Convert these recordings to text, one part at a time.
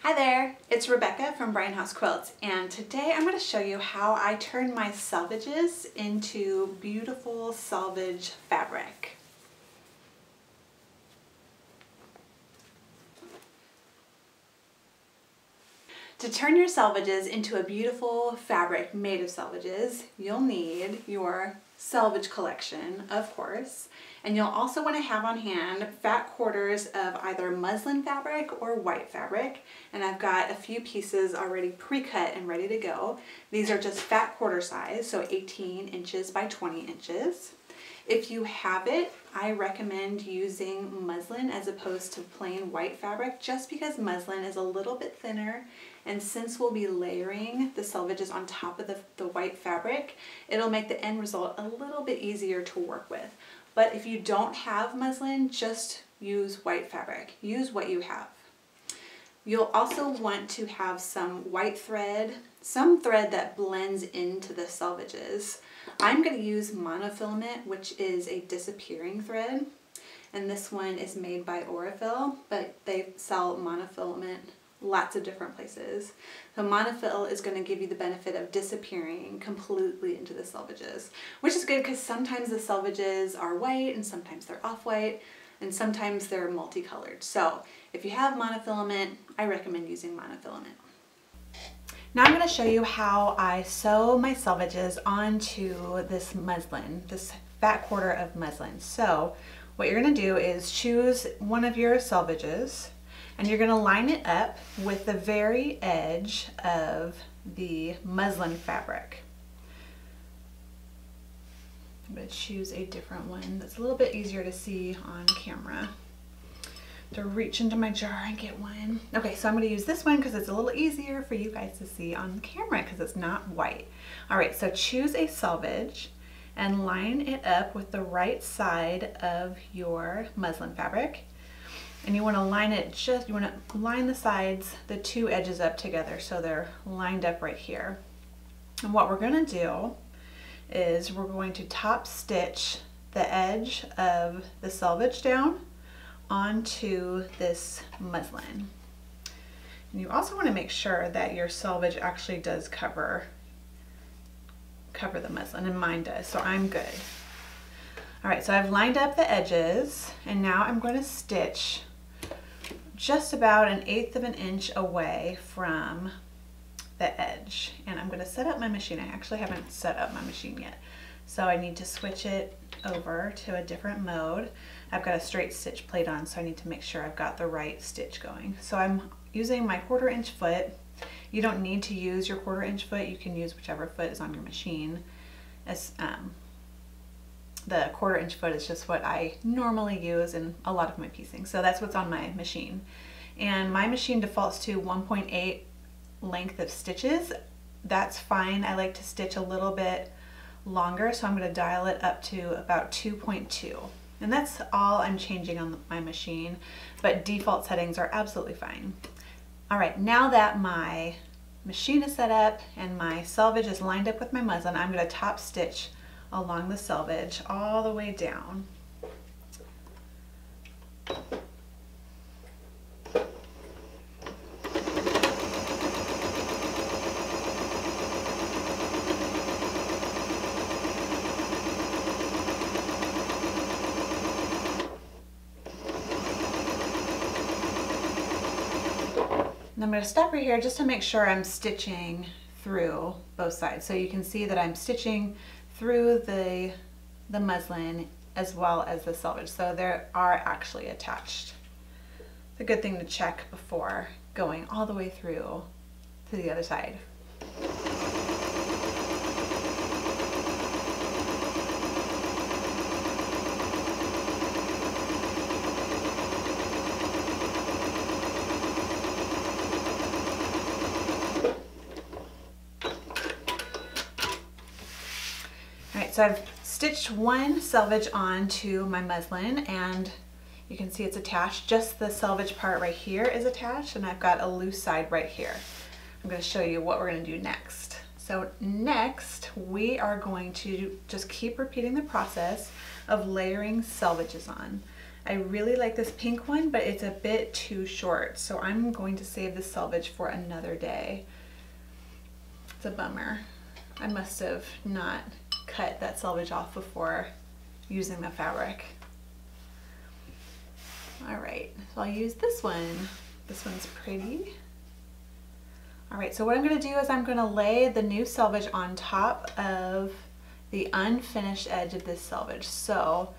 Hi there, it's Rebecca from Bryan House Quilts, and today I'm going to show you how I turn my selvages into beautiful selvage fabric. To turn your selvages into a beautiful fabric made of selvages, you'll need your selvage collection, of course, and you'll also want to have on hand fat quarters of either muslin fabric or white fabric, and I've got a few pieces already pre-cut and ready to go. These are just fat quarter size, so 18 inches by 20 inches. If you have it, I recommend using muslin as opposed to plain white fabric, just because muslin is a little bit thinner, and since we'll be layering the selvages on top of the white fabric, it'll make the end result a little bit easier to work with. But if you don't have muslin, just use white fabric. Use what you have. You'll also want to have some white thread, some thread that blends into the selvages. I'm going to use monofilament, which is a disappearing thread, and this one is made by Aurifil, but they sell monofilament lots of different places. So monofil is going to give you the benefit of disappearing completely into the selvages, which is good because sometimes the selvages are white and sometimes they're off-white and sometimes they're multicolored. So if you have monofilament, I recommend using monofilament. Now I'm going to show you how I sew my selvages onto this muslin, this fat quarter of muslin. So what you're going to do is choose one of your selvages, and you're going to line it up with the very edge of the muslin fabric. I'm going to choose a different one that's a little bit easier to see on camera. To reach into my jar and get one. Okay, so I'm going to use this one because it's a little easier for you guys to see on camera because it's not white. All right, so choose a selvage and line it up with the right side of your muslin fabric. And you want to line it you want to line the sides, the two edges up together so they're lined up right here. And what we're going to do is we're going to top stitch the edge of the selvage down onto this muslin. And you also want to make sure that your selvage actually does cover the muslin, and mine does, so I'm good. All right, so I've lined up the edges, and now I'm going to stitch just about 1/8 of an inch away from the edge. And I'm going to set up my machine. I actually haven't set up my machine yet, so I need to switch it over to a different mode. I've got a straight stitch plate on, so I need to make sure I've got the right stitch going. So I'm using my 1/4 inch foot. You don't need to use your 1/4 inch foot. You can use whichever foot is on your machine. The 1/4 inch foot is just what I normally use in a lot of my piecing. So that's what's on my machine. And my machine defaults to 1.8 length of stitches. That's fine. I like to stitch a little bit longer, so I'm going to dial it up to about 2.2. And that's all I'm changing on my machine, but default settings are absolutely fine. All right, now that my machine is set up and my selvage is lined up with my muslin, I'm going to top stitch along the selvage all the way down. And I'm going to stop right here just to make sure I'm stitching through both sides. So you can see that I'm stitching through the muslin as well as the selvage. So they are actually attached. It's a good thing to check before going all the way through to the other side. So I've stitched one selvage onto my muslin, and you can see it's attached. Just the selvage part right here is attached, and I've got a loose side right here. I'm going to show you what we're going to do next. So next we are going to just keep repeating the process of layering selvages on. I really like this pink one, but it's a bit too short, so I'm going to save this selvage for another day. It's a bummer. I must have not cut that selvage off before using the fabric. All right, so I'll use this one. This one's pretty. All right, so what I'm gonna do is I'm gonna lay the new selvage on top of the unfinished edge of this selvage. So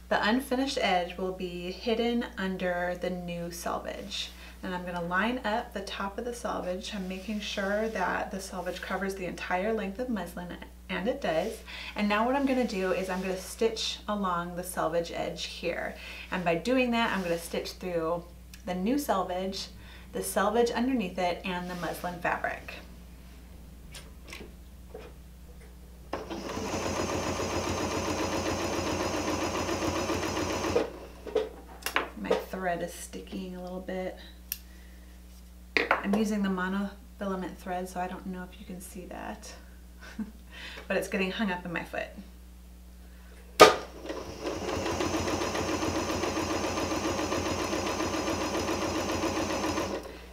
the unfinished edge will be hidden under the new selvage. And I'm gonna line up the top of the selvage. I'm making sure that the selvage covers the entire length of muslin, and it does. And now what I'm gonna do is I'm gonna stitch along the selvage edge here. And by doing that, I'm gonna stitch through the new selvage, the selvage underneath it, and the muslin fabric. My thread is sticking a little bit. I'm using the monofilament thread, so I don't know if you can see that, but it's getting hung up in my foot.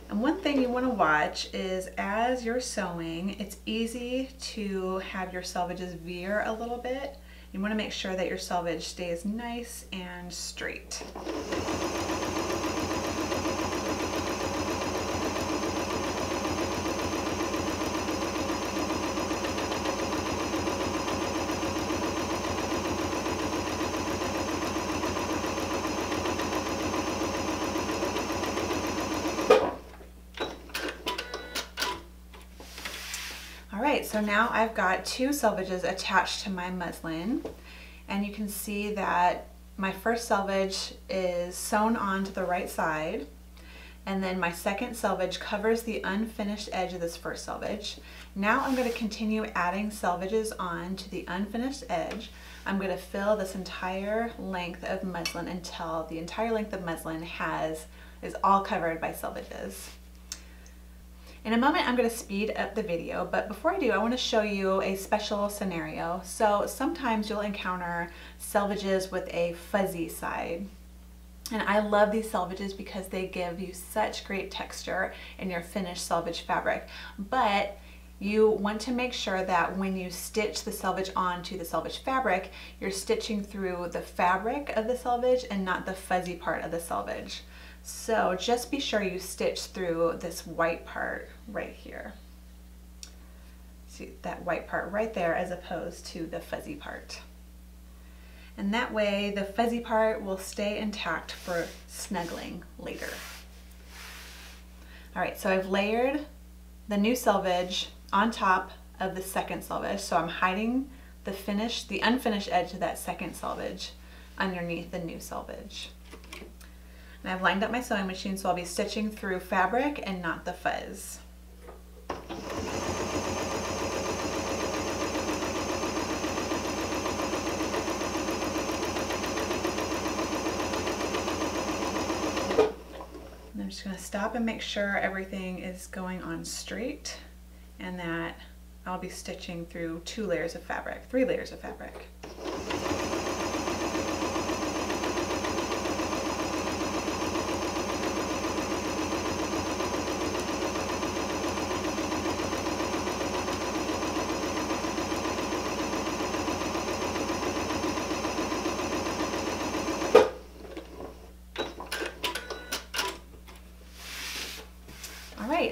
And one thing you want to watch is as you're sewing, it's easy to have your selvages veer a little bit. You want to make sure that your selvage stays nice and straight. Alright, so now I've got two selvages attached to my muslin, and you can see that my first selvage is sewn onto the right side, and then my second selvage covers the unfinished edge of this first selvage. Now I'm going to continue adding selvages on to the unfinished edge. I'm going to fill this entire length of muslin until the entire length of muslin is all covered by selvages. In a moment, I'm going to speed up the video, but before I do, I want to show you a special scenario. So sometimes you'll encounter selvages with a fuzzy side. And I love these selvages because they give you such great texture in your finished selvage fabric. But you want to make sure that when you stitch the selvage onto the selvage fabric, you're stitching through the fabric of the selvage and not the fuzzy part of the selvage. So just be sure you stitch through this white part right here. See that white part right there as opposed to the fuzzy part. And that way the fuzzy part will stay intact for snuggling later. All right, so I've layered the new selvage on top of the second selvage. So I'm hiding the unfinished edge of that second selvage underneath the new selvage. And I've lined up my sewing machine, so I'll be stitching through fabric and not the fuzz. And I'm just going to stop and make sure everything is going on straight and that I'll be stitching through 3 layers of fabric.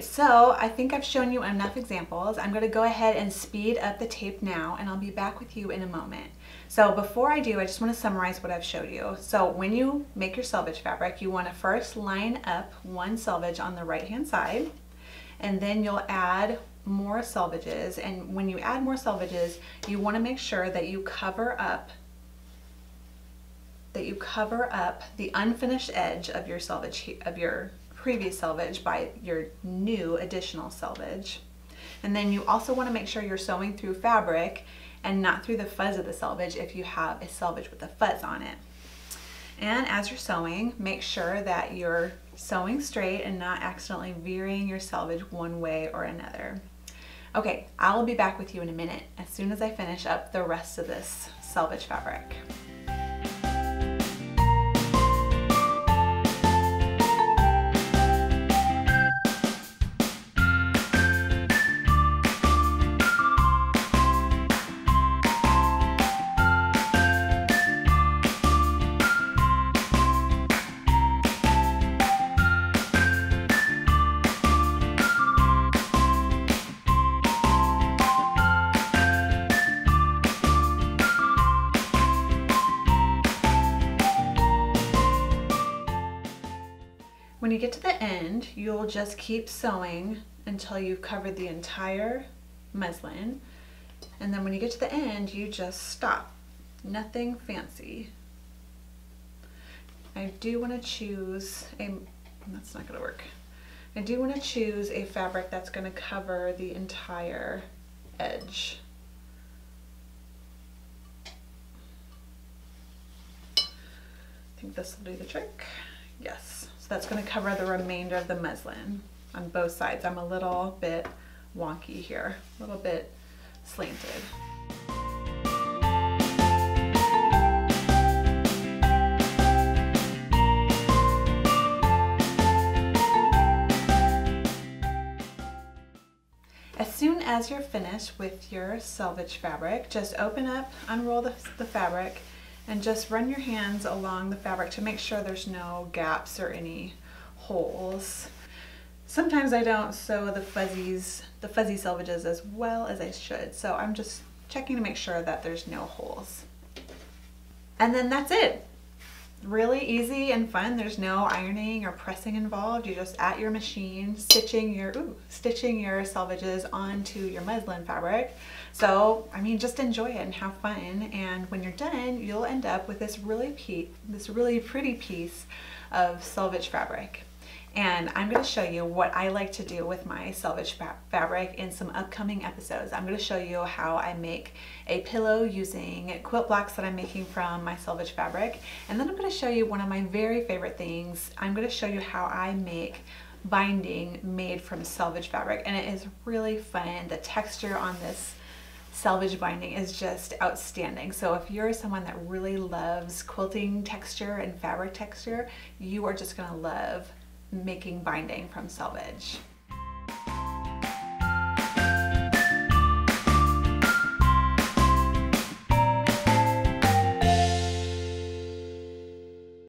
So I think I've shown you enough examples. I'm going to go ahead and speed up the tape now, and I'll be back with you in a moment. So before I do, I just want to summarize what I've showed you. So when you make your selvage fabric, you want to first line up one selvage on the right hand side, and then you'll add more selvages. And when you add more selvages, you want to make sure that you cover up the unfinished edge of your selvage, of your previous selvage, by your new additional selvage. And then you also want to make sure you're sewing through fabric and not through the fuzz of the selvage if you have a selvage with a fuzz on it. And as you're sewing, make sure that you're sewing straight and not accidentally veering your selvage one way or another. Okay, I will be back with you in a minute as soon as I finish up the rest of this selvage fabric. get to the end, you'll just keep sewing until you've covered the entire muslin. And then when you get to the end, you just stop. Nothing fancy. I do want to choose that's not going to work. I do want to choose a fabric that's going to cover the entire edge. I think this will do the trick. Yes, so that's going to cover the remainder of the muslin on both sides. I'm a little bit wonky here, a little bit slanted. As soon as you're finished with your selvage fabric, just open up, unroll the fabric, and just run your hands along the fabric to make sure there's no gaps or any holes. Sometimes I don't sew the fuzzy selvages as well as I should, so I'm just checking to make sure that there's no holes. And then that's it. Really easy and fun. There's no ironing or pressing involved. You're just at your machine stitching your selvages onto your muslin fabric. So I mean, just enjoy it and have fun, and when you're done you'll end up with this really pretty piece of selvage fabric. And I'm going to show you what I like to do with my selvage fabric in some upcoming episodes. I'm going to show you how I make a pillow using quilt blocks that I'm making from my selvage fabric. And then I'm going to show you one of my very favorite things. I'm going to show you how I make binding made from selvage fabric. And it is really fun. The texture on this selvage binding is just outstanding. So if you're someone that really loves quilting texture and fabric texture, you are just going to love making binding from selvage.